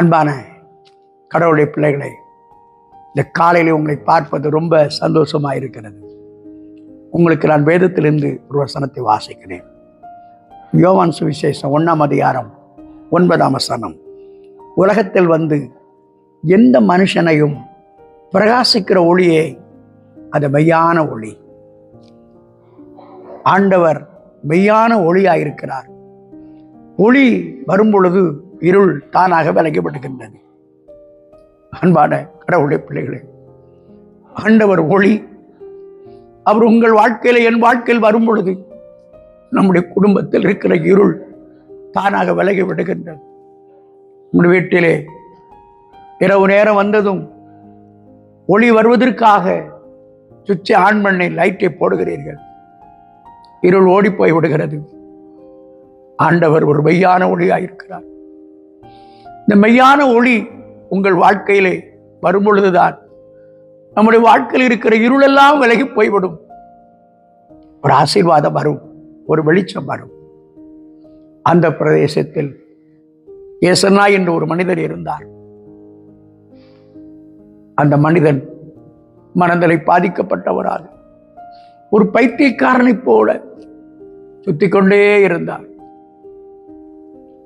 அன்பான கடவுளுடைய பிள்ளைகளை, இந்த காலையில் உங்களை பார்ப்பது ரொம்ப சந்தோஷமாக இருக்கிறது. உங்களுக்கு நான் வேதத்திலிருந்து ஒரு வசனத்தை வாசிக்கிறேன். யோவான் சுவிசேஷம் 1ஆம் அதிகாரம் 9ஆம் வசனம். உலகத்தில் வந்து எந்த மனுஷனையும் பிரகாசிக்கிற ஒளியே அது மெய்யான ஒளி. ஆண்டவர் மெய்யான ஒளியாயிருக்கிறார். ஒளி வரும் பொழுது இருள் தானாக விலகிவிடுகின்றது. அன்பான கடவுளுடைய பிள்ளைகளே, ஆண்டவர் ஒளி. அவர் உங்கள் வாழ்க்கையில என் வாழ்க்கையில் வரும் பொழுது நம்முடைய குடும்பத்தில் இருக்கிற இருள் தானாக விலகி விடுகின்றது. உங்கள் வீட்டிலே இரவு நேரம் வந்ததும் ஒளி வருவதற்காக சுவிட்சை ஆன் பண்ணி லைட்டை போடுகிறீர்கள், இருள் ஓடி போய் விடுகிறது. ஆண்டவர் ஒரு மெய்யான ஒளியாயிருக்கிறார். இந்த மெய்யான ஒளி உங்கள் வாழ்க்கையிலே வரும் பொழுதுதான் நம்முடைய வாழ்க்கையில் இருக்கிற இருளெல்லாம் விலகி போய்விடும். ஒரு ஆசீர்வாதம் வரும், ஒரு வெளிச்சம் வரும். அந்த பிரதேசத்தில் ஏசன்னா என்று ஒரு மனிதர் இருந்தார். அந்த மனிதன் மனதலை பாதிக்கப்பட்டவராக ஒரு பைத்தியக்காரனை போல சுத்தி கொண்டே இருந்தார்.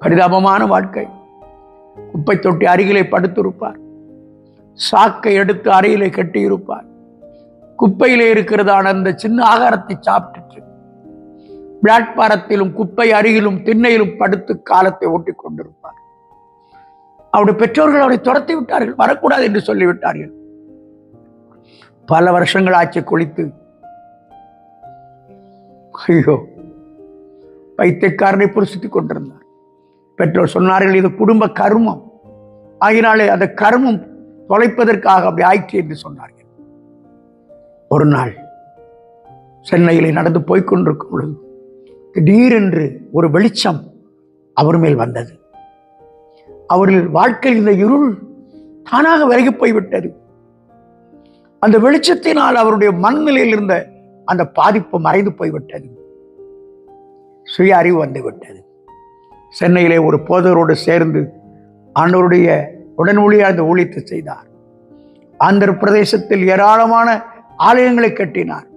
பரிதாபமான வாழ்க்கை. குப்பை தொட்டி அருகிலே படுத்திருப்பார். சாக்கை எடுத்து அறையிலே கட்டியிருப்பார். குப்பையிலே இருக்கிறதான அந்த சின்ன ஆகாரத்தை சாப்பிட்டு பிளாட்பாரத்திலும் குப்பை அருகிலும் திண்ணையிலும் படுத்து காலத்தை ஓட்டிக் கொண்டிருப்பார். அவருடைய பெற்றோர்கள் அவரை துரத்தி விட்டார்கள், வரக்கூடாது என்று சொல்லிவிட்டார்கள். பல வருஷங்கள் ஆட்சி குளித்து ஐயோ பைத்தியக்காரனை புரிசித்துக் கொண்டிருந்தார். பெற்றோர் சொன்னார்கள், இது குடும்ப கர்மம், ஆகினாலே அந்த கர்மம் தொலைப்பதற்காக அப்படி ஆயிற்று என்று சொன்னார்கள். ஒரு நாள் சென்னையிலே நடந்து போய்கொண்டிருக்கும் பொழுது திடீரென்று ஒரு வெளிச்சம் அவர் மேல் வந்தது. அவர்கள் வாழ்க்கையில் இந்த இருள் தானாக விலகி போய்விட்டது. அந்த வெளிச்சத்தினால் அவருடைய மனநிலையில் இருந்த அந்த பாதிப்பு மறைந்து போய்விட்டது. சுய அறிவு வந்து விட்டது. சென்னையிலே ஒரு போதரோடு சேர்ந்து ஆண்டவருடைய உடன் ஊழியர் ஊழியத்தை செய்தார். ஆந்திர பிரதேசத்தில் ஏராளமான ஆலயங்களை கட்டினார்.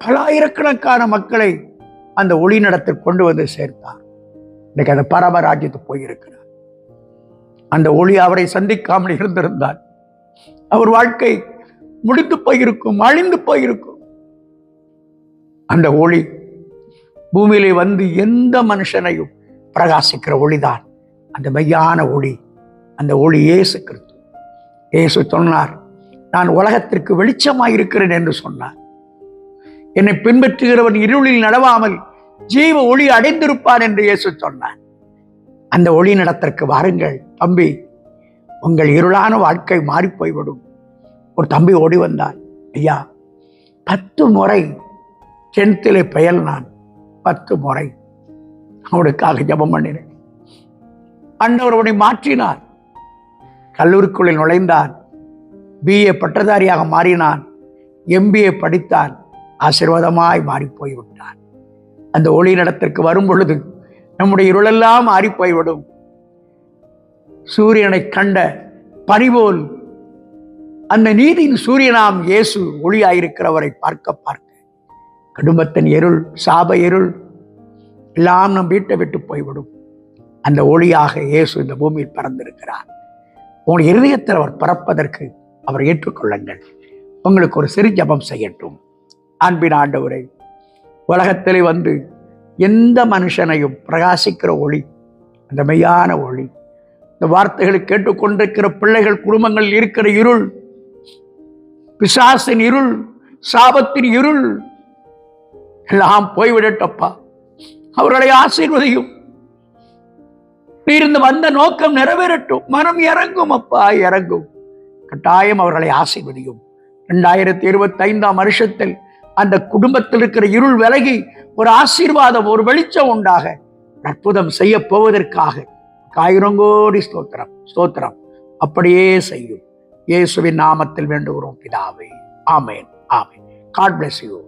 பல ஆயிரக்கணக்கான மக்களை அந்த ஒளி நடத்தில் கொண்டு வந்து சேர்த்தார். இன்னைக்கு அந்த பரமராஜ்யத்துக்கு போயிருக்கிறார். அந்த ஒளி அவரை சந்திக்காமல் இருந்திருந்தால் அவர் வாழ்க்கை முடிந்து போயிருக்கும், அழிந்து போயிருக்கும். அந்த ஒளி பூமியிலே வந்து எந்த மனுஷனையும் பிரகாசிக்கிற ஒளிதான் அந்த மெய்யான ஒளி. அந்த ஒளி இயேசு கிறிஸ்து. இயேசு சொன்னார், நான் உலகத்திற்கு வெளிச்சமாயிருக்கிறேன் என்று சொன்னார். என்னை பின்பற்றுகிறவன் இருளில் நடவாமல் ஜீவ ஒளி அடைந்திருப்பான் என்று இயேசு சொன்னார். அந்த ஒளி நடத்திற்கு வாருங்கள் தம்பி, உங்கள் இருளான வாழ்க்கை மாறி போய்விடும். ஒரு தம்பி ஓடி வந்தார். ஐயா, 10 முறை கிணத்திலே பெயல், நான் 10 முறை அவனுக்காக ஜெபம் பண்ணினேன். ஆண்டவர் அவனை மாற்றினார். கல்லூரிக்குள்ளே நுழைந்தான். BA பட்டதாரியாக மாறினான். MBA படித்தான். ஆசீர்வாதமாய் மாறி போய்விட்டான். அந்த ஒளி நடத்திற்கு வரும் பொழுது நம்முடைய இருளெல்லாம் மாறி போய்விடும். சூரியனை கண்ட பனிபோல் அந்த நீதியின் சூரியனாம் இயேசு ஒளியாயிருக்கிறவரை பார்க்க பார்க்க குடும்பத்தின் இருள், சாப இருள் எல்லாம் நம் வீட்டை விட்டு போய்விடும். அந்த ஒளியாக இயேசு இந்த பூமியில் பறந்திருக்கிறார். உங்கள் இருதயத்தில் அவர் பிறப்பதற்கு அவர் ஏற்றுக்கொள்ளுங்கள். உங்களுக்கு ஒரு சிறு ஜெபம் செய்யட்டும். அன்பின் ஆண்டவரே, உலகத்திலே வந்து எந்த மனுஷனையும் பிரகாசிக்கிற ஒளி, அந்த மெய்யான ஒளி, இந்த வார்த்தைகளை கேட்டுக்கொண்டிருக்கிற பிள்ளைகள் குடும்பங்களில் இருக்கிற இருள், பிசாசின் இருள், சாபத்தின் இருள் எல்லாம் போய்விடட்டப்பா. அவர்களை ஆசீர்வதியும். நீர் வந்த நோக்கம் நிறைவேறட்டும். மனம் இறங்கும் அப்பா, இறங்கும். கட்டாயம் அவர்களை ஆசீர்வதியும். 2025ஆம் வருஷத்தில் அந்த குடும்பத்தில் இருக்கிற இருள் விலகி ஒரு ஆசீர்வாதம், ஒரு வெளிச்சம் உண்டாக அற்புதம் செய்ய போவதற்காக 1000 கோடி ஸ்தோத்திரம், ஸ்தோத்திரம். அப்படியே செய்யும். இயேசுவின் நாமத்தில் வேண்டுகிறோம் பிதாவே. ஆமென், ஆமென். God bless you.